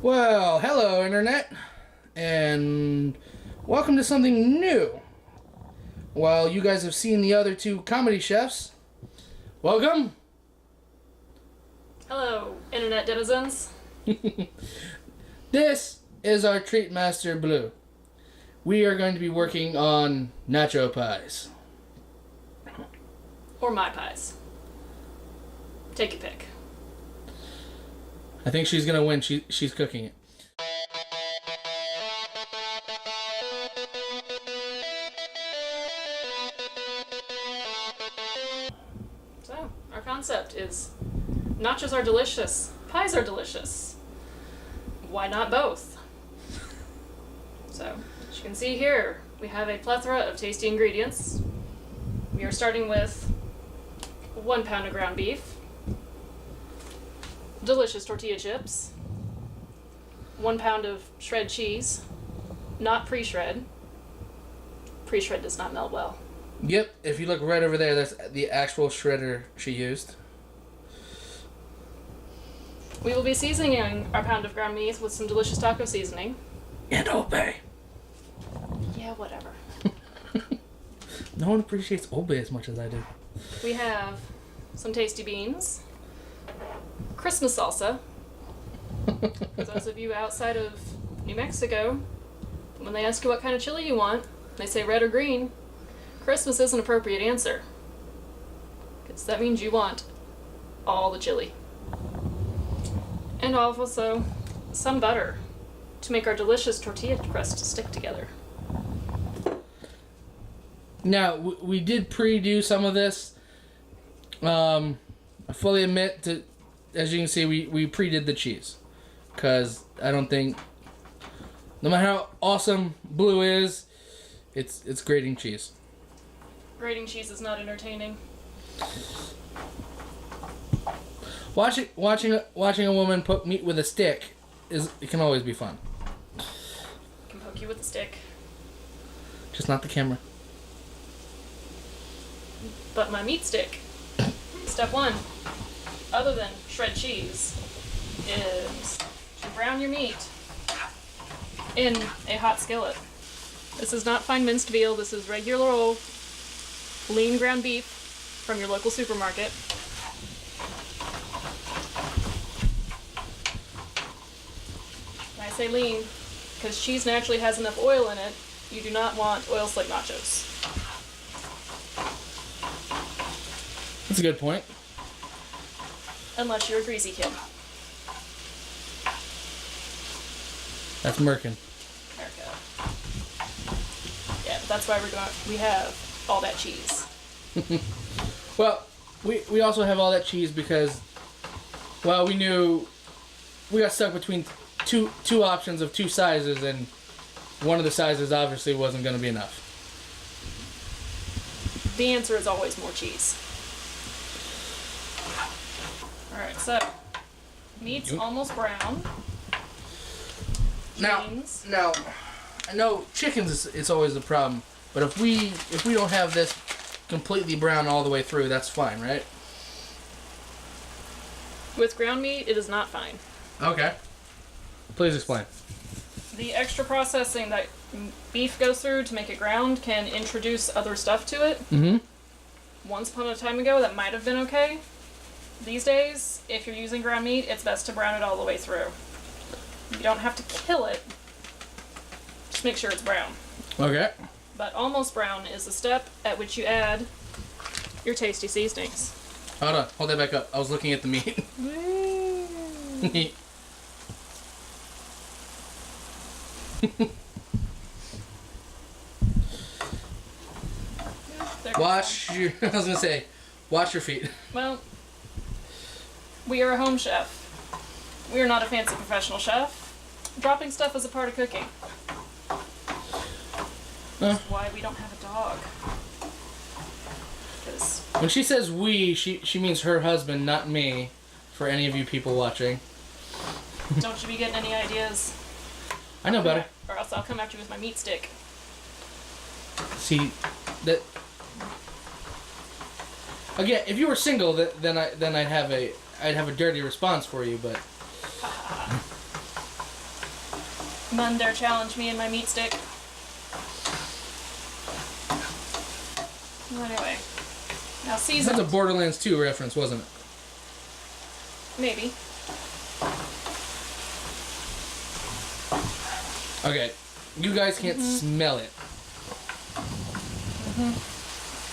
Well, hello Internet, and welcome to something new. While you guys have seen the other two comedy chefs, welcome. Hello, Internet denizens. This is our treat master, Blue. We are going to be working on nacho pies. Or my pies. Take your pick. I think she's going to win. She's cooking it. So, our concept is nachos are delicious, pies are delicious. Why not both? So, as you can see here, we have a plethora of tasty ingredients. We are starting with 1 pound of ground beef, delicious tortilla chips, 1 pound of shred cheese, not pre-shred. Pre-shred does not melt well. Yep, if you look right over there, that's the actual shredder she used. We will be seasoning our pound of ground beef with some delicious taco seasoning. And Old Bay. Yeah, whatever. No one appreciates Old Bay as much as I do. We have some tasty beans, Christmas salsa. For those of you outside of New Mexico, when they ask you what kind of chili you want, they say red or green. Christmas is an appropriate answer, because that means you want all the chili. And also some butter to make our delicious tortilla crust stick together. Now, we did pre-do some of this. I fully admit to, as you can see, we pre-did the cheese. Because I don't think, no matter how awesome Blue is, it's grating cheese. Grating cheese is not entertaining. Watching a woman poke meat with a stick it can always be fun. I can poke you with a stick. Just not the camera. But my meat stick, step 1, other than shred cheese, is to brown your meat in a hot skillet. This is not fine minced veal, this is regular old lean ground beef from your local supermarket. And I say lean because cheese naturally has enough oil in it. You do not want oil slick nachos. That's a good point. Unless you're a greasy kid. That's Merkin. America. Yeah, but that's why we have all that cheese. Well, we also have all that cheese because, well, we knew we got stuck between two options of 2 sizes, and one of the sizes obviously wasn't going to be enough. The answer is always more cheese. Alright, so meat's almost brown. Beans. Now, I know chickens is always a problem, but if we don't have this completely brown all the way through, that's fine, right? With ground meat, it is not fine. Okay. Please explain. The extra processing that beef goes through to make it ground can introduce other stuff to it. Mm-hmm. Once upon a time ago, that might have been okay. These days, if you're using ground meat, it's best to brown it all the way through. You don't have to kill it. Just make sure it's brown. Okay. But almost brown is the step at which you add your tasty seasonings. Hold on. Hold that back up. I was looking at the meat. Wash your... I was going to say, wash your feet. Well, we are a home chef. We are not a fancy professional chef. Dropping stuff is a part of cooking. That's why we don't have a dog. When she says we, she means her husband, not me, for any of you people watching. Don't you be getting any ideas? I know better. Or else I'll come after you with my meat stick. See, that... Again, if you were single, then I'd have a dirty response for you, but None dare challenge me and my meat stick. Anyway. Now season. That's a Borderlands 2 reference, wasn't it? Maybe. Okay. You guys can't smell it.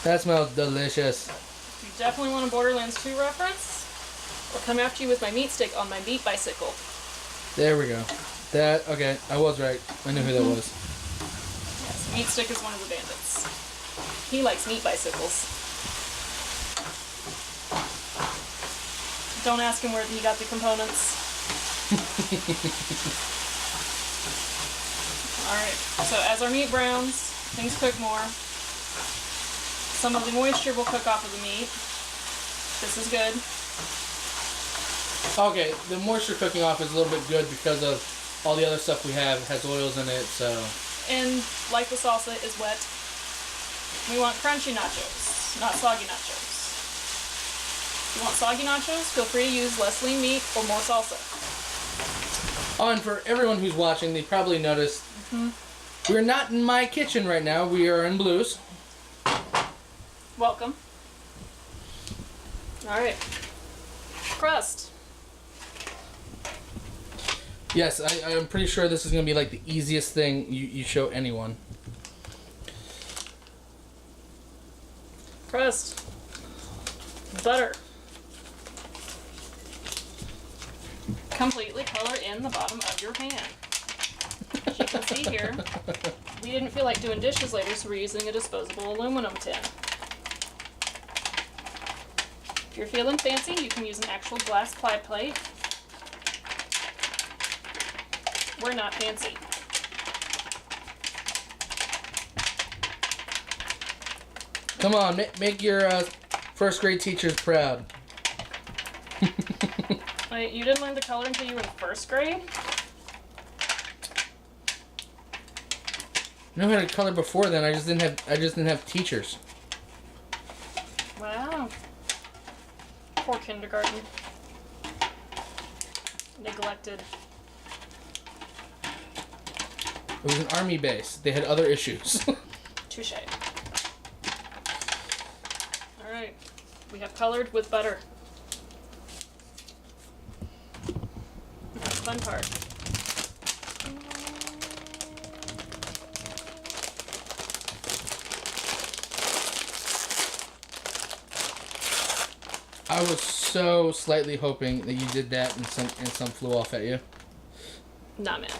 That smells delicious. If you definitely want a Borderlands 2 reference, I'll come after you with my meat stick on my meat bicycle. There we go. That, okay, I was right. I knew who that was. Yes, meat stick is one of the bandits. He likes meat bicycles. Don't ask him where he got the components. Alright, so as our meat browns, things cook more. Some of the moisture will cook off of the meat. This is good. Okay, the moisture cooking off is a little bit good because of all the other stuff we have has oils in it, so... And like the salsa is wet, we want crunchy nachos, not soggy nachos. If you want soggy nachos, feel free to use less lean meat or more salsa. Oh, and for everyone who's watching, they probably noticed we're not in my kitchen right now. We are in Blue's. Welcome. Alright. Crust. Yes, I'm pretty sure this is going to be like the easiest thing you show anyone. Crust. Butter. Completely color in the bottom of your pan. As you can see here, we didn't feel like doing dishes later, so we're using a disposable aluminum tin. If you're feeling fancy, you can use an actual glass ply plate. We're not fancy. Come on, make your first grade teachers proud. Wait, you didn't learn the color until you were in first grade? I knew how to color before then. I just didn't have teachers. Wow. Poor kindergarten. Neglected. It was an army base. They had other issues. Touche. Alright. We have colored with butter. That's the fun part. I was so slightly hoping that you did that and some flew off at you. Nah, man.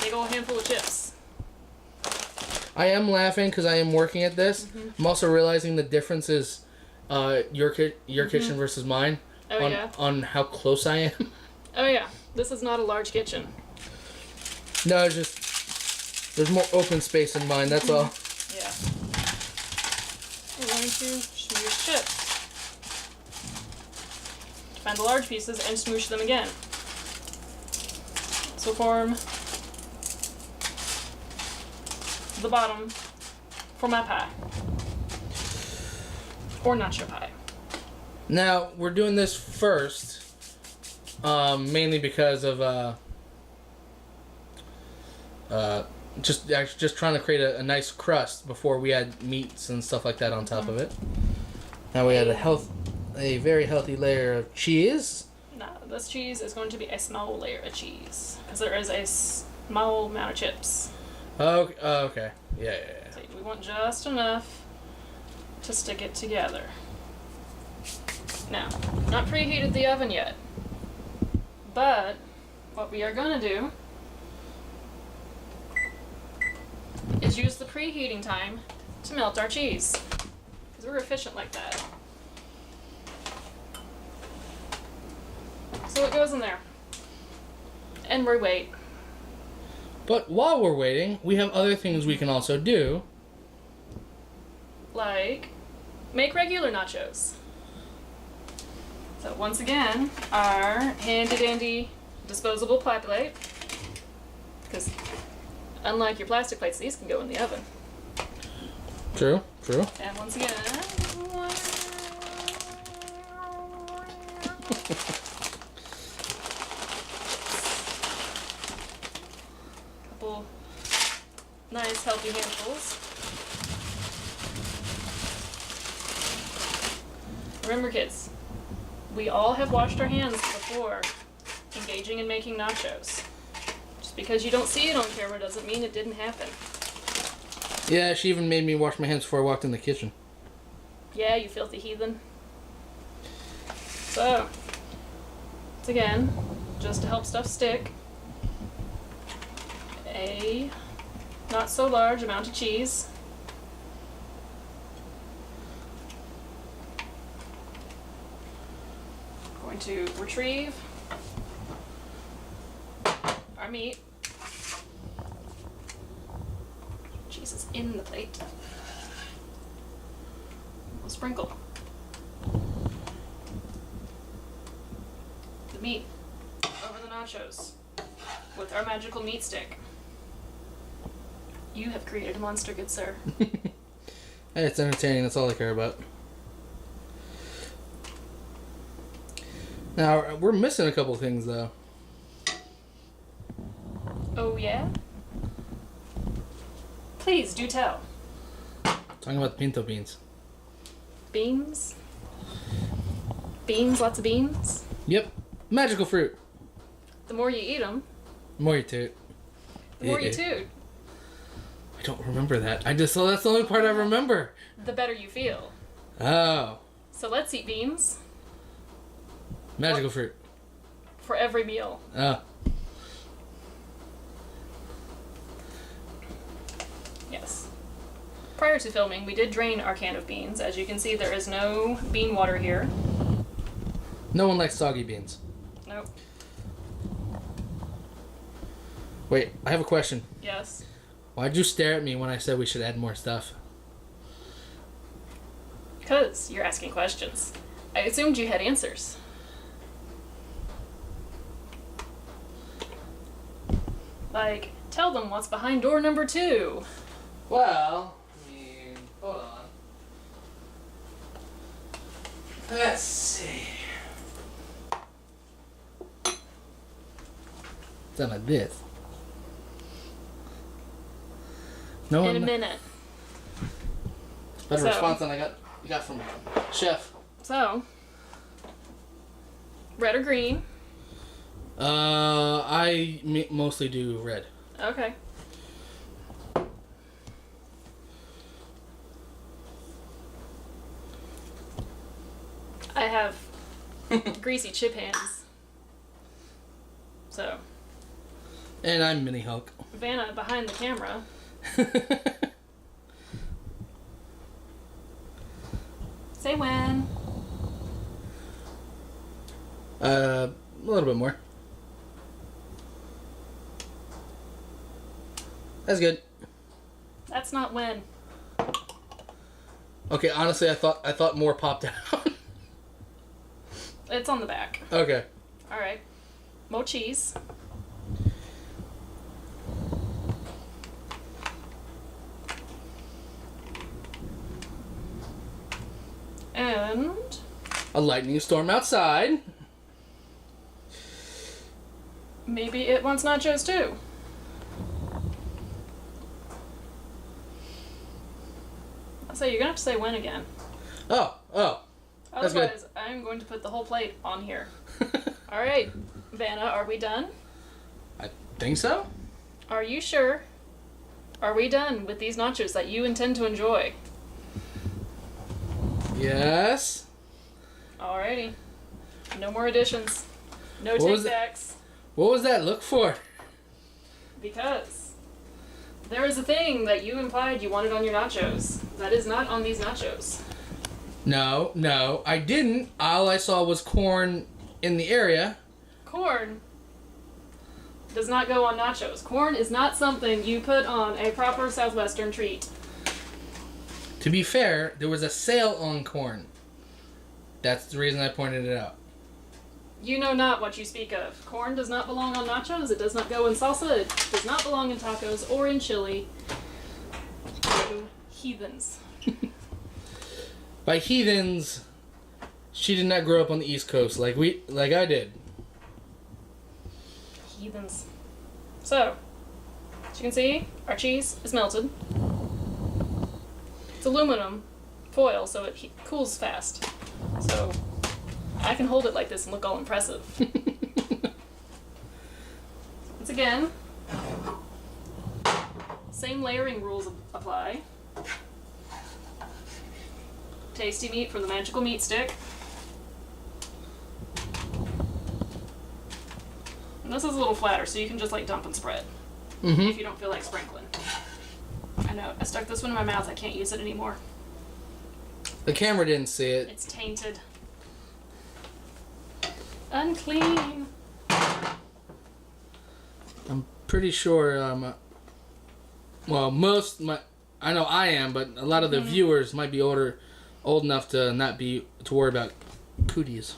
Big old handful of chips. I am laughing because I am working at this. I'm also realizing the difference is your kitchen versus mine. Oh, yeah. On how close I am. Oh, yeah. This is not a large kitchen. No, it's just there's more open space in mine. That's all. Yeah. We're going to smoosh chips. Find the large pieces and smoosh them again. So form the bottom for my pie. Or nacho pie. Now we're doing this first, mainly because of just trying to create a nice crust before we add meats and stuff like that on top of it. Now we add a very healthy layer of cheese. No, this cheese is going to be a small layer of cheese because there is a small amount of chips. Okay. Yeah. So we want just enough to stick it together. Now, not preheated the oven yet, but what we are going to do is use the preheating time to melt our cheese because we're efficient like that. So it goes in there, and we wait. But while we're waiting, we have other things we can also do. Like, make regular nachos. So once again, our handy dandy disposable pie plate, because unlike your plastic plates, these can go in the oven. True. And once again, Couple nice healthy handfuls. Remember, kids, we all have washed our hands before engaging in making nachos. Just because you don't see it on camera doesn't mean it didn't happen. Yeah, she even made me wash my hands before I walked in the kitchen. Yeah, you filthy heathen. So, once again, just to help stuff stick, a not so large amount of cheese. Going to retrieve our meat. Cheese is in the plate. We'll sprinkle the meat over the nachos with our magical meat stick. You have created a monster, good sir. Hey, it's entertaining. That's all I care about. Now, we're missing a couple things, though. Oh, yeah? Please, do tell. Talking about the pinto beans. Beans? Beans? Lots of beans? Yep. Magical fruit. The more you eat them, The more you toot. the more you toot. I don't remember that. So that's the only part I remember. The better you feel. Oh. So let's eat beans Magical fruit. for every meal. Oh. Yes. Prior to filming, we did drain our can of beans. As you can see, there is no bean water here. No one likes soggy beans. Nope. Wait, I have a question. Yes. Why'd you stare at me when I said we should add more stuff? Because you're asking questions. I assumed you had answers. Like, tell them what's behind door number 2. Well, I mean, hold on. Let's see. Something like this. No In one. a minute. Better So- response than you got from Chef. So, red or green? I mostly do red. Okay. I have greasy chip hands. So, And I'm Mini Hulk. Vanna behind the camera. Say when. A little bit more. That's good. That's not when. Okay, honestly, I thought more popped out. It's on the back. Okay. Alright. Muchies. And A lightning storm outside. maybe it wants nachos too. So you're gonna have to say when again. Oh. That's good. Otherwise, I'm going to put the whole plate on here. Alright, Vanna, are we done? I think so. Are you sure? Are we done with these nachos that you intend to enjoy? Yes. Alrighty. No more additions. No What was take it? backs. What was that look for? Because there is a thing that you implied you wanted on your nachos. That is not on these nachos. No, I didn't. All I saw was corn in the area. Corn does not go on nachos. Corn is not something you put on a proper Southwestern treat. To be fair, there was a sale on corn. That's the reason I pointed it out. You know not what you speak of. Corn does not belong on nachos. It does not go in salsa. It does not belong in tacos or in chili. You heathens. By heathens, She did not grow up on the East Coast like I did. Heathens. So, as you can see, our cheese is melted. It's aluminum foil, so it cools fast. So, I can hold it like this and look all impressive. Once again, same layering rules apply. Tasty meat from the magical meat stick. And this is a little flatter, so you can just like dump and spread. If you don't feel like sprinkling. I know, I stuck this one in my mouth, I can't use it anymore. The camera didn't see it. It's tainted. Unclean. I'm pretty sure, I know I am, but a lot of the viewers might be old enough to not be, to worry about cooties.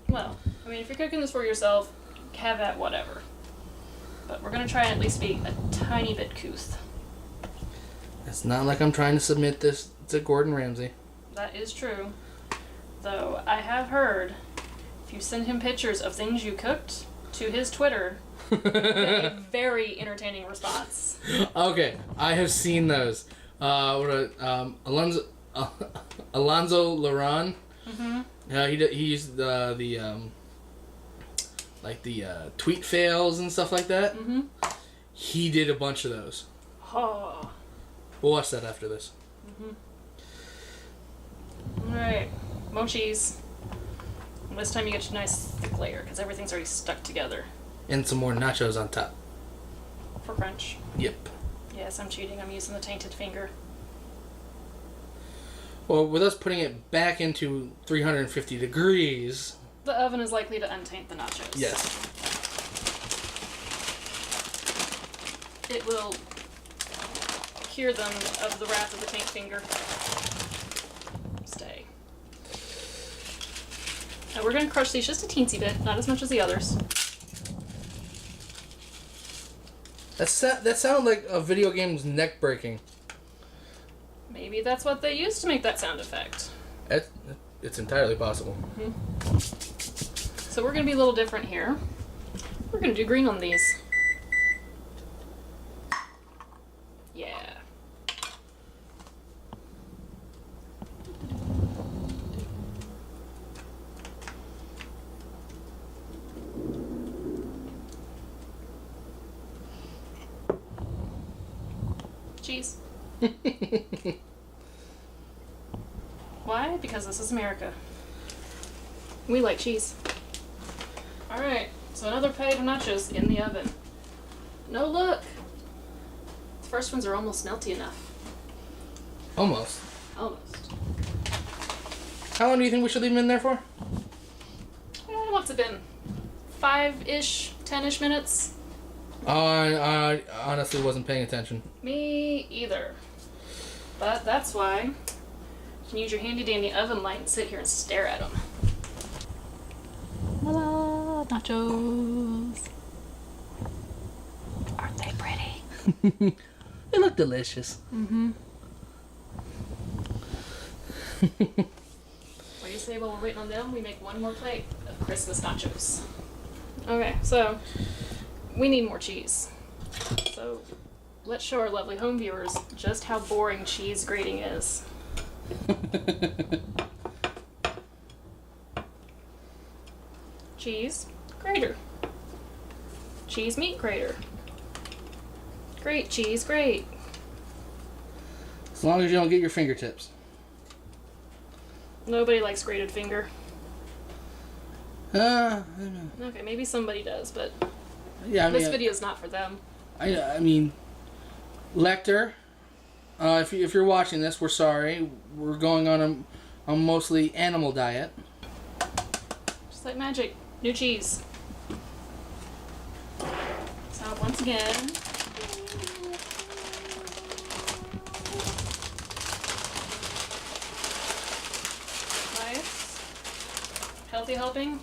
Well, I mean, if you're cooking this for yourself, have at whatever. But we're gonna try and at least be a tiny bit couth. It's not like I'm trying to submit this to Gordon Ramsay. That is true. Though, I have heard, if you send him pictures of things you cooked to his Twitter, you get a very entertaining response. Okay, I have seen those. Alonzo Laron. He used the tweet fails and stuff like that. He did a bunch of those. Oh. We'll watch that after this. Alright, muchies. And this time you get a nice thick layer because everything's already stuck together. And some more nachos on top. For crunch. Yep. Yes, I'm cheating. I'm using the tainted finger. Well, with us putting it back into 350 degrees... The oven is likely to untaint the nachos. Yes. It will cure them of the wrath of the taint finger. Stay. Now we're going to crush these just a teensy bit, not as much as the others. That sounded like a video game's neck breaking. Maybe that's what they used to make that sound effect. It's entirely possible. So we're going to be a little different here. We're going to do green on these. Yeah. Cheese. Why? Because this is America. We like cheese. Alright, so another plate of nachos in the oven. No, look! The first ones are almost melty enough. Almost. Almost. How long do you think we should leave them in there for? What's it been? 5-ish, 10-ish minutes? I honestly wasn't paying attention. Me either. But that's why you can use your handy dandy oven light and sit here and stare at them. Voila, nachos. Aren't they pretty? They look delicious. What do you say while we're waiting on them? We make one more plate of Christmas nachos. Okay, so we need more cheese. So let's show our lovely home viewers just how boring cheese grating is. Cheese grater. Cheese meat grater. Great cheese, great. As long as you don't get your fingertips. Nobody likes grated finger. I don't know. Okay, maybe somebody does, but Yeah, I mean, this video's not for them. I mean, Lecter, if you're watching this, we're sorry. We're going on a mostly animal diet. Just like magic. New cheese. So once again, nice, healthy helping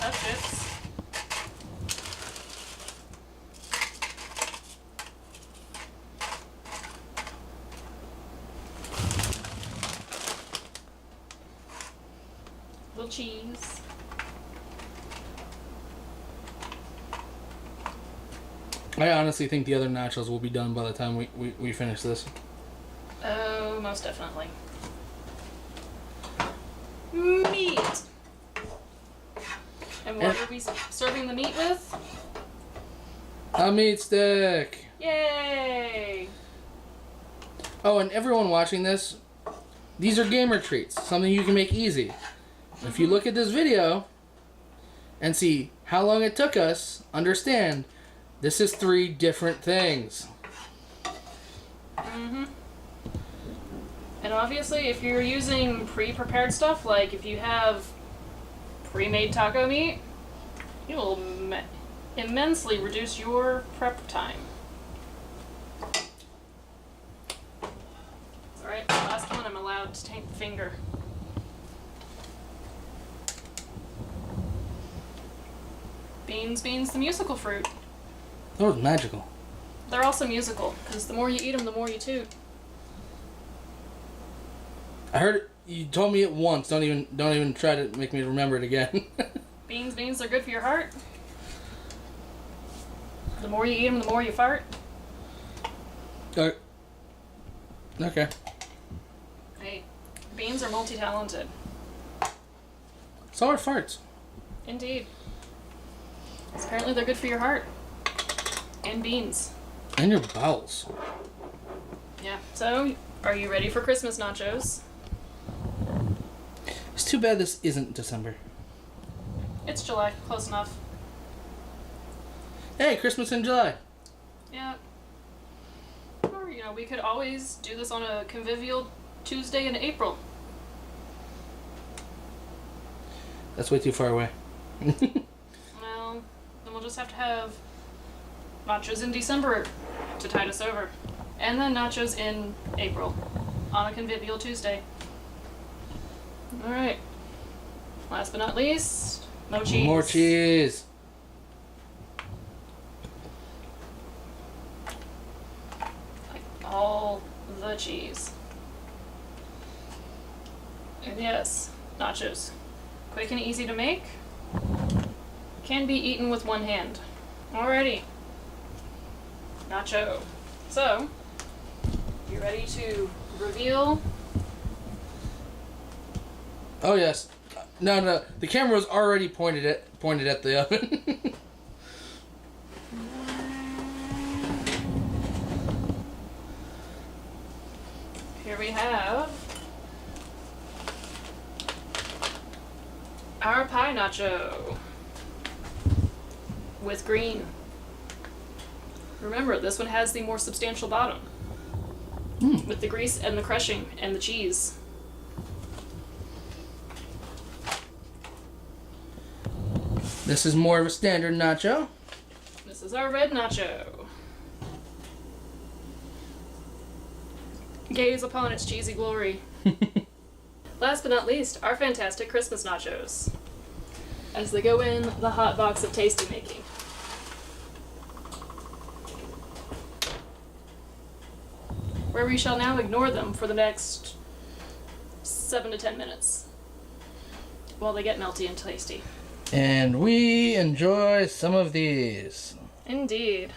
of chips. little cheese. I honestly think the other nachos will be done by the time we finish this. Oh, most definitely. Meat! And what are we serving the meat with? A meat stick! Yay! Oh, and everyone watching this, these are gamer treats. Something you can make easy. If you look at this video and see how long it took us, understand this is 3 different things. Mm-hmm. And obviously, if you're using pre-prepared stuff, like if you have pre-made taco meat, it will immensely reduce your prep time. Alright, last one, I'm allowed to taint the finger. Beans, the musical fruit. That was magical. They're also musical, because the more you eat them, the more you toot. I heard it, you told me it once. Don't even try to make me remember it again. Beans, they're good for your heart. The more you eat them, the more you fart. Okay. Hey, beans are multi-talented. So are farts. Indeed. 'Cause apparently they're good for your heart. And beans. And your bowels. Yeah. So, are you ready for Christmas nachos? It's too bad this isn't December. It's July. Close enough. Hey, Christmas in July. Yeah. Or, we could always do this on a convivial Tuesday in April. That's way too far away. Well, then we'll just have to have nachos in December to tide us over. And then nachos in April on a convivial Tuesday. Alright. Last but not least, muchies. More cheese. Like all the cheese. And yes, nachos. Quick and easy to make. Can be eaten with one hand. Alrighty. Nacho. So, you ready to reveal? Oh yes. No. The camera was already pointed at the oven. Here we have our pie nacho with green. Remember, this one has the more substantial bottom with the grease and the crushing and the cheese. This is more of a standard nacho. This is our red nacho. Gaze upon its cheesy glory. Last but not least, our fantastic Christmas nachos, as they go in the hot box of tasty making. Where we shall now ignore them for the next 7 to 10 minutes while they get melty and tasty. And we enjoy some of these. Indeed.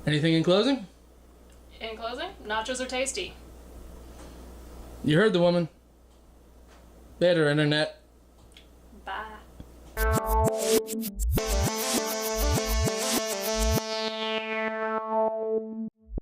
Anything in closing? In closing, nachos are tasty. You heard the woman. Later, Internet. Bye.